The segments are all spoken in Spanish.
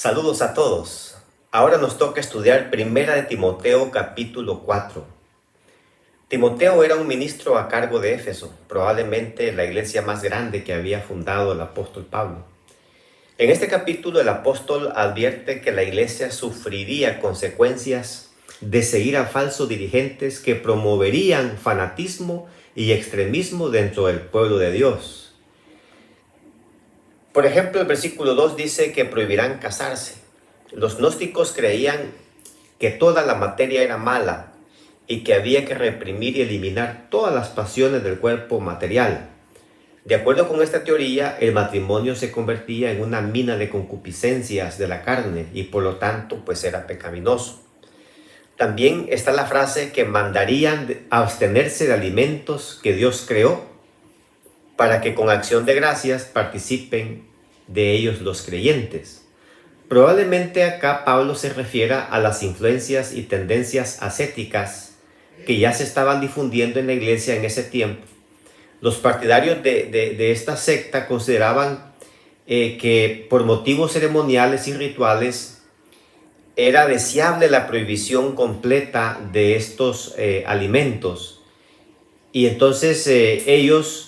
Saludos a todos. Ahora nos toca estudiar Primera de Timoteo capítulo 4. Timoteo era un ministro a cargo de Éfeso, probablemente la iglesia más grande que había fundado el apóstol Pablo. En este capítulo el apóstol advierte que la iglesia sufriría consecuencias de seguir a falsos dirigentes que promoverían fanatismo y extremismo dentro del pueblo de Dios. Por ejemplo, el versículo 2 dice que prohibirán casarse. Los gnósticos creían que toda la materia era mala y que había que reprimir y eliminar todas las pasiones del cuerpo material. De acuerdo con esta teoría, el matrimonio se convertía en una mina de concupiscencias de la carne y por lo tanto pues era pecaminoso. También está la frase que mandarían abstenerse de alimentos que Dios creó para que con acción de gracias participen de ellos los creyentes. Probablemente acá Pablo se refiera a las influencias y tendencias ascéticas que ya se estaban difundiendo en la iglesia en ese tiempo. Los partidarios de esta secta consideraban que por motivos ceremoniales y rituales era deseable la prohibición completa de estos alimentos. Y entonces ellos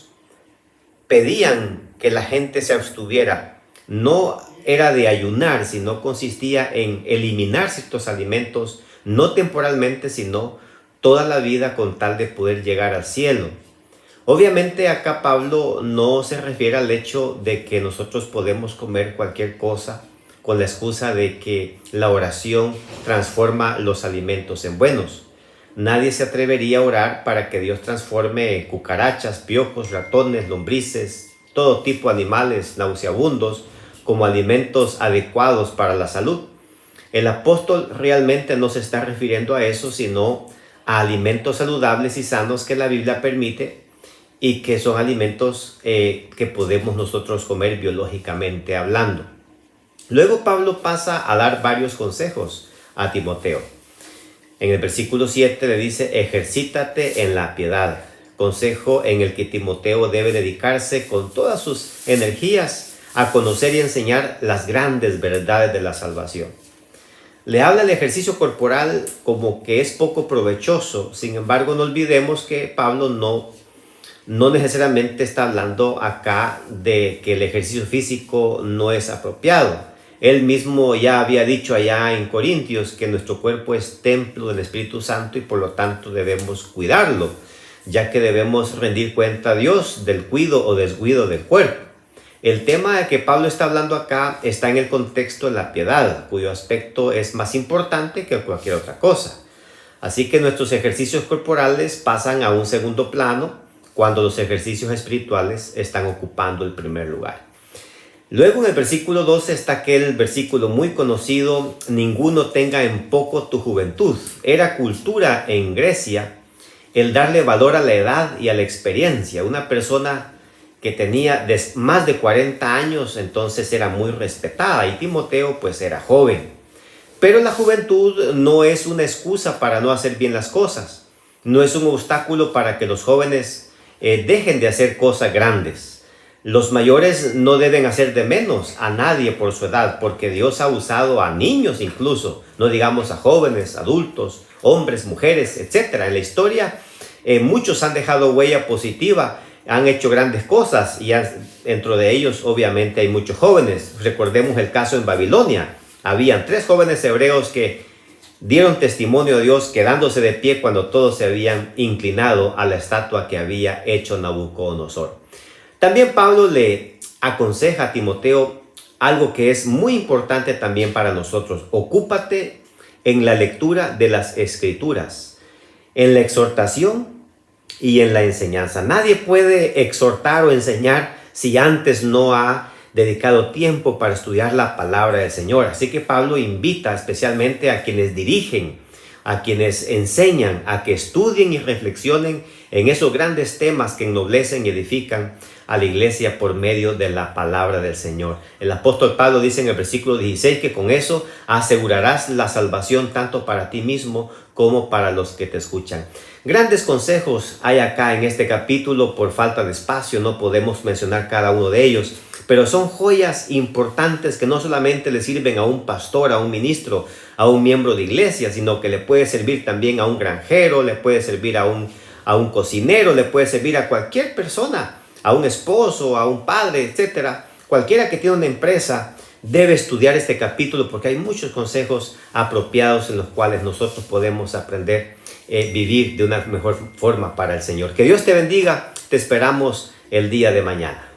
pedían que la gente se abstuviera. No era de ayunar, sino consistía en eliminar ciertos alimentos, no temporalmente, sino toda la vida con tal de poder llegar al cielo. Obviamente acá Pablo no se refiere al hecho de que nosotros podemos comer cualquier cosa con la excusa de que la oración transforma los alimentos en buenos. Nadie se atrevería a orar para que Dios transforme cucarachas, piojos, ratones, lombrices, todo tipo de animales nauseabundos como alimentos adecuados para la salud. El apóstol realmente no se está refiriendo a eso, sino a alimentos saludables y sanos que la Biblia permite y que son alimentos que podemos nosotros comer biológicamente hablando. Luego Pablo pasa a dar varios consejos a Timoteo. En el versículo 7 le dice: ejercítate en la piedad, consejo en el que Timoteo debe dedicarse con todas sus energías a conocer y enseñar las grandes verdades de la salvación. Le habla del ejercicio corporal como que es poco provechoso. Sin embargo, no olvidemos que Pablo no necesariamente está hablando acá de que el ejercicio físico no es apropiado. Él mismo ya había dicho allá en Corintios que nuestro cuerpo es templo del Espíritu Santo y por lo tanto debemos cuidarlo, ya que debemos rendir cuenta a Dios del cuidado o descuido del cuerpo. El tema de que Pablo está hablando acá está en el contexto de la piedad, cuyo aspecto es más importante que cualquier otra cosa. Así que nuestros ejercicios corporales pasan a un segundo plano cuando los ejercicios espirituales están ocupando el primer lugar. Luego en el versículo 12 está aquel versículo muy conocido: ninguno tenga en poco tu juventud. Era cultura en Grecia el darle valor a la edad y a la experiencia. Una persona que tenía más de 40 años entonces era muy respetada, y Timoteo pues era joven. Pero la juventud no es una excusa para no hacer bien las cosas. No es un obstáculo para que los jóvenes dejen de hacer cosas grandes. Los mayores no deben hacer de menos a nadie por su edad, porque Dios ha usado a niños incluso, no digamos a jóvenes, adultos, hombres, mujeres, etc. En la historia muchos han dejado huella positiva, han hecho grandes cosas, y dentro de ellos obviamente hay muchos jóvenes. Recordemos el caso en Babilonia. Habían 3 jóvenes hebreos que dieron testimonio a Dios quedándose de pie cuando todos se habían inclinado a la estatua que había hecho Nabucodonosor. También Pablo le aconseja a Timoteo algo que es muy importante también para nosotros: ocúpate en la lectura de las Escrituras, en la exhortación y en la enseñanza. Nadie puede exhortar o enseñar si antes no ha dedicado tiempo para estudiar la palabra del Señor. Así que Pablo invita especialmente a quienes dirigen, a quienes enseñan, a que estudien y reflexionen en esos grandes temas que ennoblecen y edifican a la iglesia por medio de la palabra del Señor. El apóstol Pablo dice en el versículo 16 que con eso asegurarás la salvación tanto para ti mismo como para los que te escuchan. Grandes consejos hay acá en este capítulo. Por falta de espacio no podemos mencionar cada uno de ellos, pero son joyas importantes que no solamente le sirven a un pastor, a un ministro, a un miembro de iglesia, sino que le puede servir también a un granjero, le puede servir a un cocinero, le puede servir a cualquier persona, a un esposo, a un padre, etcétera. Cualquiera que tiene una empresa debe estudiar este capítulo porque hay muchos consejos apropiados en los cuales nosotros podemos aprender vivir de una mejor forma para el Señor. Que Dios te bendiga. Te esperamos el día de mañana.